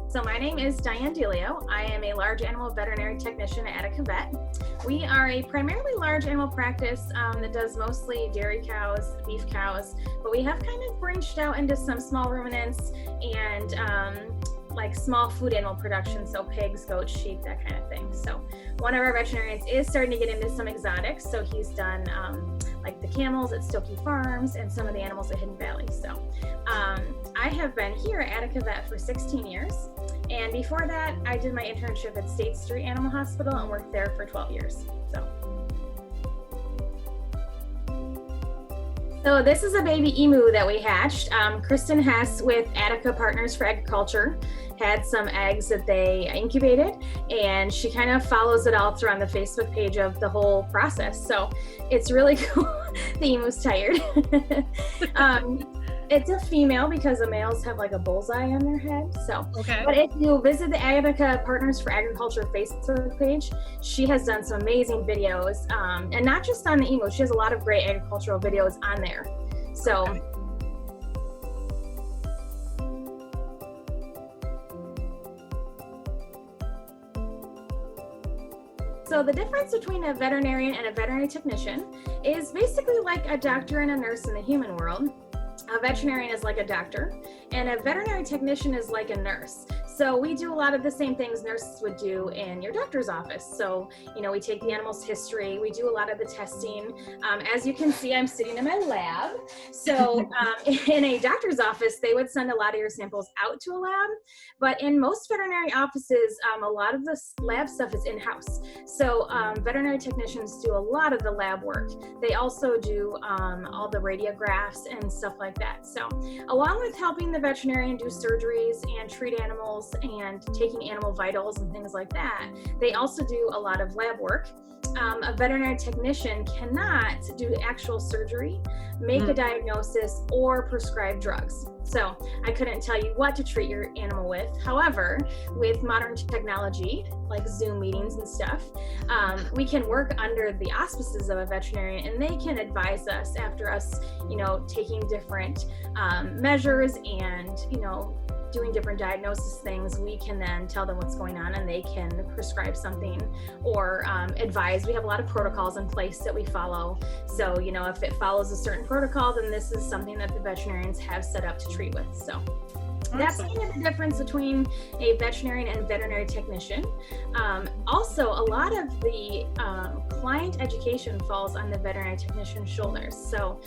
So my name is Diane Deleo. I am a large animal veterinary technician at Attica Vet. We are a primarily large animal practice that does mostly dairy cows, beef cows, but we have kind of branched out into some small ruminants and like small food animal production, so pigs, goats, sheep, that kind of thing. So one of our veterinarians is starting to get into some exotics, so he's done like the camels at Stokey Farms and some of the animals at Hidden Valley. So I have been here at Attica Vet for 16 years. And before that, I did my internship at State Street Animal Hospital and worked there for 12 years. So this is a baby emu that we hatched. Kristen Hess with Attica Partners for Agriculture had some eggs that they incubated, and she kind of follows it all through on the Facebook page of the whole process. So it's really cool. The emu's tired. It's a female because the males have like a bullseye on their head. So, okay. But if you visit the Attica Partners for Agriculture Facebook page, she has done some amazing videos, and not just on the emu. She has a lot of great agricultural videos on there. So. Okay. So the difference between a veterinarian and a veterinary technician is basically like a doctor and a nurse in the human world. A veterinarian is like a doctor, and a veterinary technician is like a nurse. So we do a lot of the same things nurses would do in your doctor's office. So, you know, we take the animal's history, we do a lot of the testing. As you can see, I'm sitting in my lab. So in a doctor's office, they would send a lot of your samples out to a lab, but in most veterinary offices, a lot of the lab stuff is in-house. So veterinary technicians do a lot of the lab work. They also do all the radiographs and stuff like that. So along with helping the veterinarian do surgeries and treat animals and taking animal vitals and things like that, they also do a lot of lab work. A veterinary technician cannot do actual surgery, make a diagnosis, or prescribe drugs. So I couldn't tell you what to treat your animal with. However, with modern technology, like Zoom meetings and stuff, we can work under the auspices of a veterinarian, and they can advise us after us, you know, taking different measures and, you know, doing different diagnosis things. We can then tell them what's going on, and they can prescribe something or advise. We have a lot of protocols in place that we follow. So, you know, if it follows a certain protocol, then this is something that the veterinarians have set up to treat with. So that's kind of the difference between a veterinarian and veterinary technician. Also, a lot of the client education falls on the veterinary technician's shoulders. So,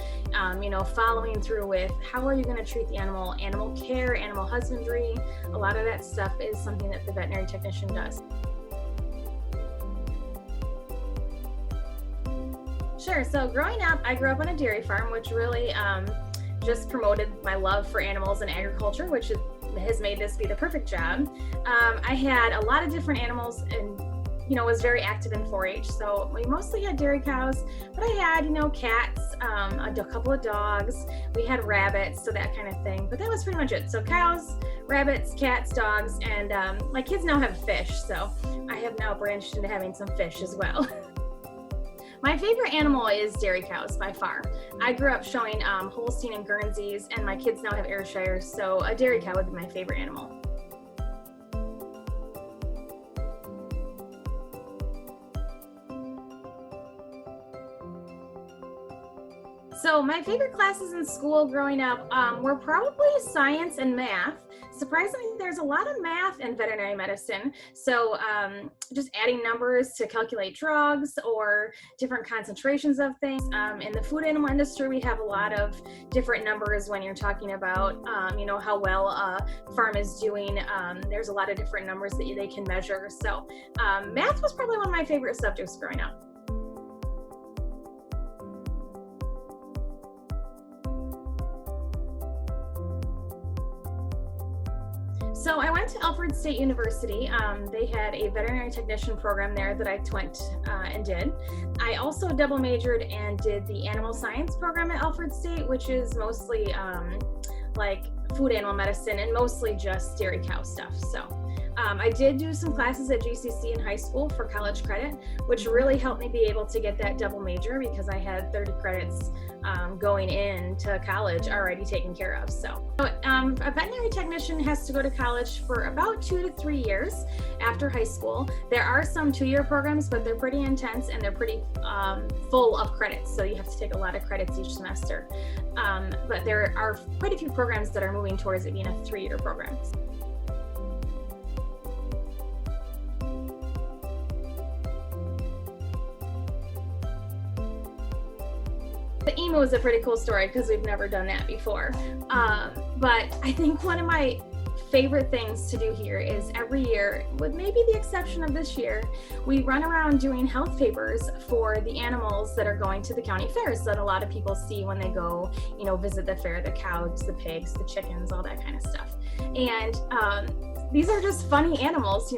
you know, following through with how are you going to treat the animal, animal care, animal husbandry, a lot of that stuff is something that the veterinary technician does. Sure. So growing up, I grew up on a dairy farm, which really just promoted my love for animals and agriculture, which has made this be the perfect job. I had a lot of different animals and, you know, was very active in 4-H. So we mostly had dairy cows, but I had, you know, cats, a couple of dogs. We had rabbits, so that kind of thing. But that was pretty much it. So cows, rabbits, cats, dogs, and my kids now have fish. So I have now branched into having some fish as well. My favorite animal is dairy cows by far. I grew up showing Holstein and Guernseys, and my kids now have Ayrshires, so a dairy cow would be my favorite animal. So my favorite classes in school growing up were probably science and math. Surprisingly, there's a lot of math in veterinary medicine. So just adding numbers to calculate drugs or different concentrations of things. In the food animal industry, we have a lot of different numbers when you're talking about, you know, how well a farm is doing. There's a lot of different numbers that they can measure. So math was probably one of my favorite subjects growing up. So I went to Alfred State University. They had a veterinary technician program there that I went and did. I also double majored and did the animal science program at Alfred State, which is mostly like food animal medicine and mostly just dairy cow stuff. So I did do some classes at GCC in high school for college credit, which really helped me be able to get that double major because I had 30 credits going into college already taken care of. So a veterinary technician has to go to college for about 2 to 3 years after high school. There are some 2-year programs, but they're pretty intense and they're pretty full of credits. So you have to take a lot of credits each semester. But there are quite a few programs that are moving towards it being a 3-year program. The emu is a pretty cool story because we've never done that before. But I think one of my favorite things to do here is every year, with maybe the exception of this year, we run around doing health papers for the animals that are going to the county fairs that a lot of people see when they go, visit the fair, the cows, the pigs, the chickens, all that kind of stuff. And these are just funny animals,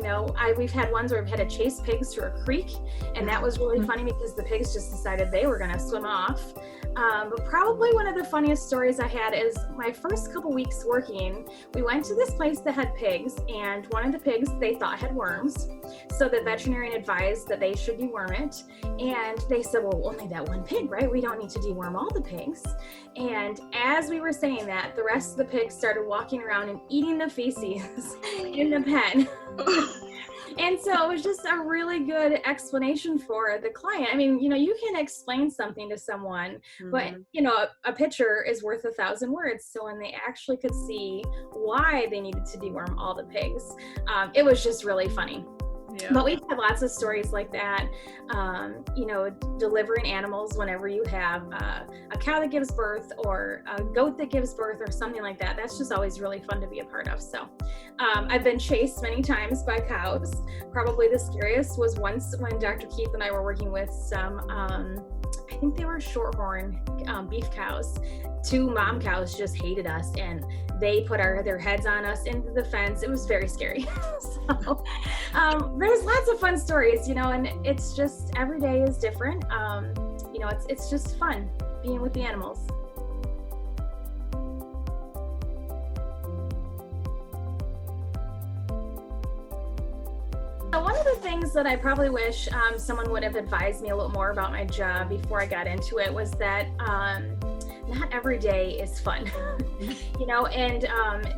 we've had ones where we've had to chase pigs through a creek, and that was really funny because the pigs just decided they were going to swim off. But probably one of the funniest stories I had is my first couple weeks working, we went to this place that had pigs, and one of the pigs they thought had worms. So the veterinarian advised that they should deworm it. And they said, well, only that one pig, right? We don't need to deworm all the pigs. And as we were saying that, the rest of the pigs started walking around and eating the feces in the pen. And so it was just a really good explanation for the client. I mean, you can explain something to someone, but, a picture is worth 1,000 words. So when they actually could see why they needed to deworm all the pigs, it was just really funny. Yeah. But we've had lots of stories like that, delivering animals whenever you have a cow that gives birth or a goat that gives birth or something like that. That's just always really fun to be a part of. So I've been chased many times by cows. Probably the scariest was once when Dr. Keith and I were working with some, I think they were shorthorn beef cows. 2 mom cows just hated us, and they put their heads on us into the fence. It was very scary. So there's lots of fun stories, and it's just every day is different. It's just fun being with the animals. One of the things that I probably wish someone would have advised me a little more about my job before I got into it was that not every day is fun, and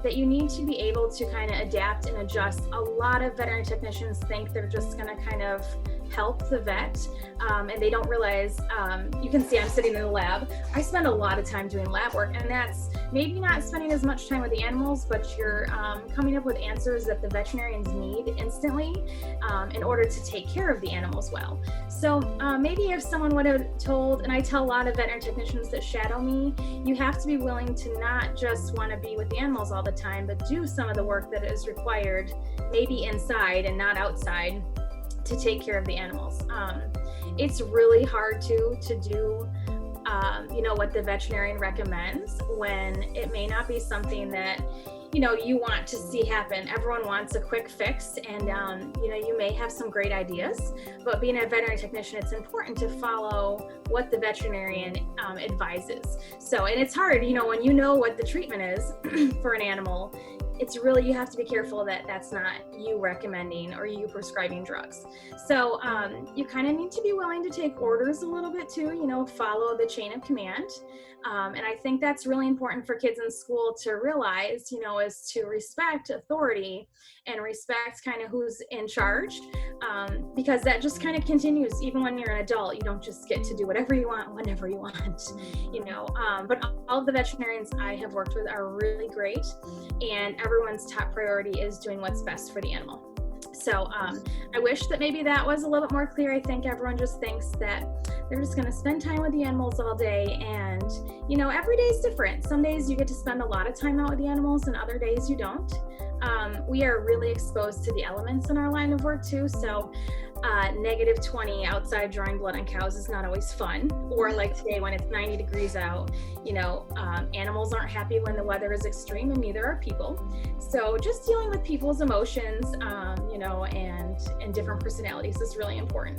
that you need to be able to kind of adapt and adjust. A lot of veterinary technicians think they're just going to kind of help the vet, and they don't realize, you can see I'm sitting in the lab. I spend a lot of time doing lab work, and that's maybe not spending as much time with the animals, but you're coming up with answers that the veterinarians need instantly in order to take care of the animals well. So maybe if someone would have told, and I tell a lot of veterinary technicians that shadow me, you have to be willing to not just want to be with the animals all the time, but do some of the work that is required, maybe inside and not outside, to take care of the animals. It's really hard to do what the veterinarian recommends when it may not be something that you want to see happen. Everyone wants a quick fix, and you may have some great ideas, but being a veterinary technician, it's important to follow what the veterinarian advises. So, and it's hard, when you know what the treatment is for an animal, it's really, you have to be careful that that's not you recommending or you prescribing drugs. So you kind of need to be willing to take orders a little bit too, follow the chain of command. And I think that's really important for kids in school to realize, is to respect authority and respect kind of who's in charge, because that just kind of continues. Even when you're an adult, you don't just get to do whatever you want, whenever you want, but all of the veterinarians I have worked with are really great, and everyone's top priority is doing what's best for the animal. So I wish that maybe that was a little bit more clear. I think everyone just thinks that they're just going to spend time with the animals all day, and every day is different. Some days you get to spend a lot of time out with the animals, and other days you don't. We are really exposed to the elements in our line of work too, so -20 outside drawing blood on cows is not always fun. Or like today when it's 90 degrees out, animals aren't happy when the weather is extreme, and neither are people. So just dealing with people's emotions, and different personalities is really important.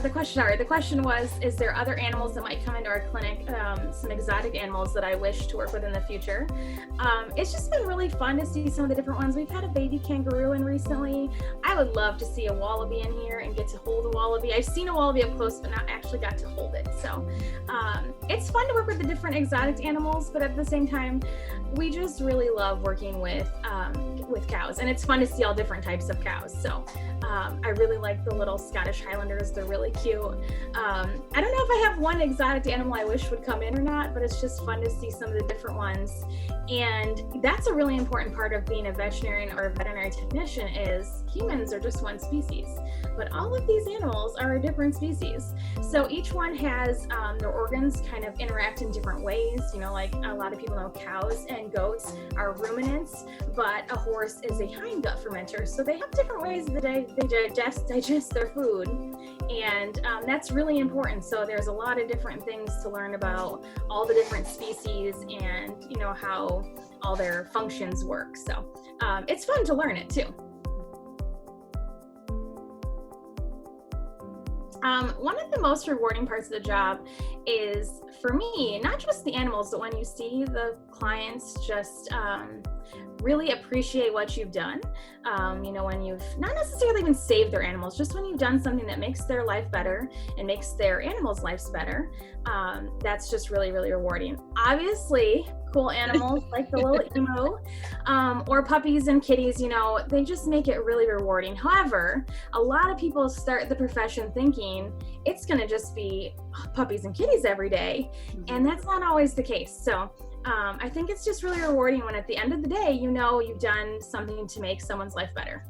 the question was, is there other animals that might come into our clinic, some exotic animals that I wish to work with in the future? It's just been really fun to see some of the different ones. We've had a baby kangaroo in recently. I would love to see a wallaby in here and get to hold a wallaby. I've seen a wallaby up close, but not actually got to hold it. So it's fun to work with the different exotic animals, but at the same time, we just really love working with cows, and it's fun to see all different types of cows. So I really like the little Scottish Highlanders. They're really cute. I don't know if I have one exotic animal I wish would come in or not, but it's just fun to see some of the different ones. And that's a really important part of being a veterinarian or a veterinary technician, is humans are just one species, but all of these animals are a different species. So each one has their organs kind of interact in different ways. You know, like a lot of people know cows and goats are ruminants, but a horse is a hindgut fermenter. So they have different ways that they digest their food. And that's really important. So there's a lot of different things to learn about all the different species and, you know, how all their functions work. So it's fun to learn it too. One of the most rewarding parts of the job is, for me, not just the animals, but when you see the clients just really appreciate what you've done. You know, when you've not necessarily even saved their animals, just when you've done something that makes their life better and makes their animals' lives better, that's just really, really rewarding. Obviously, cool animals like the little emo or puppies and kitties, you know, they just make it really rewarding. However, a lot of people start the profession thinking it's going to just be puppies and kitties every day, and that's not always the case. So I think it's just really rewarding when at the end of the day, you know, you've done something to make someone's life better.